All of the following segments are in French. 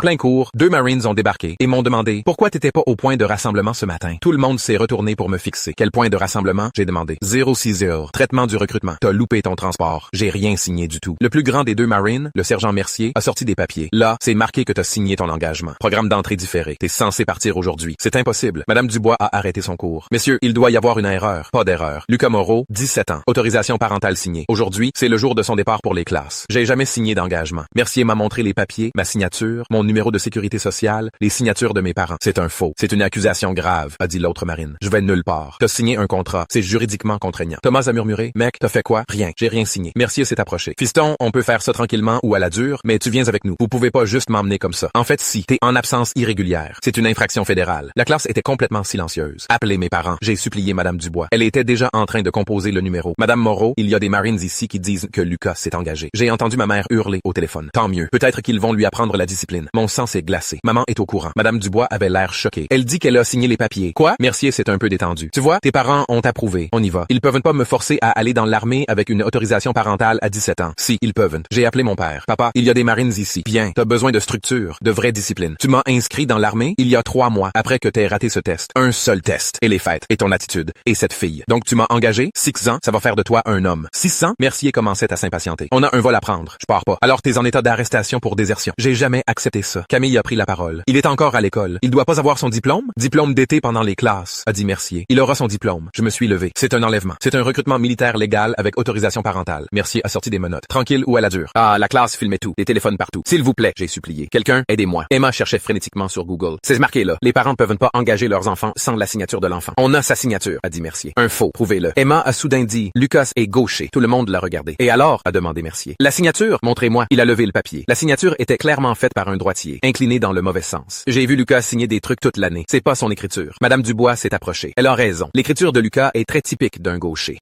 plein cours, 2 Marines ont débarqué et m'ont demandé « Pourquoi t'étais pas au point de rassemblement ce matin? » Tout le monde s'est retourné pour me fixer. Quel point de rassemblement? J'ai demandé. 060. Traitement du recrutement. T'as loupé ton transport. J'ai rien signé du tout. Le plus grand des 2 Marines, le sergent Mercier, a sorti des papiers. Là, c'est marqué que t'as signé ton engagement. Programme d'entrée différé. T'es censé partir aujourd'hui. C'est impossible. Madame Dubois a arrêté son cours. Messieurs, il doit y avoir une erreur. Pas d'erreur. Lucas Moreau, 17 ans. Autorisation parentale signée. Aujourd'hui, c'est le jour de son départ pour les classes. J'ai jamais signé d'engagement. Mercier m'a montré les papiers, ma signature, mon numéro de sécurité sociale, les signatures de mes parents. C'est un faux. C'est une accusation grave, a dit l'autre marine. Je vais nulle part. T'as signé un contrat. C'est juridiquement contraignant. Thomas a murmuré. Mec, t'as fait quoi? Rien. J'ai rien signé. Mercier s'est approché. Fiston, on peut faire ça tranquillement ou à la dure, mais tu viens avec nous. Vous pouvez pas juste m'emmener comme ça. En fait, si, t'es en absence irrégulière. C'est une infraction fédérale. La classe était complètement silencieuse. Appelez mes parents. J'ai supplié Madame Dubois. Elle était déjà en train de composer le numéro. Madame Moreau, il y a des Marines ici qui disent que Lucas s'est engagé. J'ai entendu ma mère hurler au téléphone. Tant mieux. Peut-être qu'ils vont lui apprendre la discipline. Mon sang s'est glacé. Maman est au courant. Madame Dubois avait l'air choquée. Elle dit qu'elle a signé les papiers. Quoi? Mercier s'est un peu détendu. Tu vois, tes parents ont approuvé. On y va. Ils peuvent pas me forcer à aller dans l'armée avec une autorisation parentale à 17 ans. Si, ils peuvent. J'ai appelé mon père. Papa, il y a des Marines ici. Bien. T'as besoin de structure, de vraie discipline. Tu m'as inscrit dans l'armée il y a 3 mois après que t'aies raté ce test. Un seul test. Et les fêtes. Et ton attitude. Et cette fille. Donc tu m'as engagé? 6 ans, ça va faire de toi un homme. 600? Mercier commençait à s'impatienter. On a un vol à prendre. Je pars pas. Alors t'es en état d'arrestation pour désertion. J'ai jamais accepté ça. Camille a pris la parole. Il est encore à l'école. Il doit pas avoir son diplôme? Diplôme d'été pendant les classes, a dit Mercier. Il aura son diplôme. Je me suis levé. C'est un enlèvement. C'est un recrutement militaire légal avec autorisation parentale. Mercier a sorti des menottes. Tranquille ou à la dure. Ah, la classe filmait tout. Les téléphones partout. S'il vous plaît, j'ai supplié. Quelqu'un, aidez-moi. Emma cherchait frénétiquement sur Google. C'est marqué là. Les parents peuvent pas engager leurs enfants sans la signature de l'enfant. On a sa signature, a dit Mercier. Un faux. Prouvez-le. Emma a soudain dit, Lucas est gaucher. Tout le monde l'a regardé. Et alors, a demandé Mercier. La signature, montrez-moi. Il a levé le papier. La signature était clairement faite par un droitier, incliné dans le mauvais sens. J'ai vu Lucas signer des trucs toute l'année. C'est pas son écriture. Madame Dubois s'est approchée. Elle a raison. L'écriture de Lucas est très typique d'un gaucher.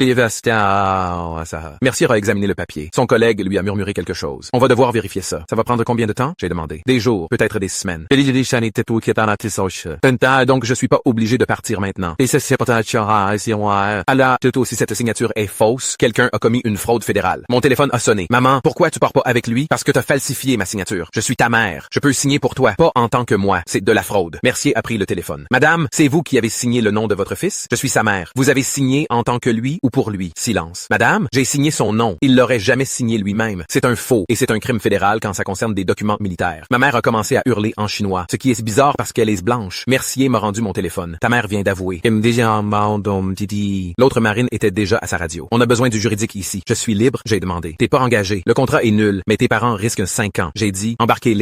Mercier a examiné le papier. Son collègue lui a murmuré quelque chose. On va devoir vérifier ça. Ça va prendre combien de temps? J'ai demandé. Des jours, peut-être des semaines. Donc je suis pas obligé de partir maintenant. Si cette signature est fausse, quelqu'un a commis une fraude fédérale. Mon téléphone a sonné. Maman, pourquoi tu pars pas avec lui? Parce que t'as falsifié ma signature. Je suis ta mère. Je peux signer pour toi, pas en tant que moi. C'est de la fraude. Mercier a pris le téléphone. Madame, c'est vous qui avez signé le nom de votre fils? Je suis sa mère. Vous avez signé en tant que lui ou pour lui? Silence. Madame, j'ai signé son nom. Il l'aurait jamais signé lui-même. C'est un faux et c'est un crime fédéral quand ça concerne des documents militaires. Ma mère a commencé à hurler en chinois, ce qui est bizarre parce qu'elle est blanche. Mercier m'a rendu mon téléphone. Ta mère vient d'avouer. L'autre marine était déjà à sa radio. On a besoin du juridique ici. Je suis libre, j'ai demandé. T'es pas engagé. Le contrat est nul, mais tes parents risquent 5 ans. J'ai dit, embarquez-les.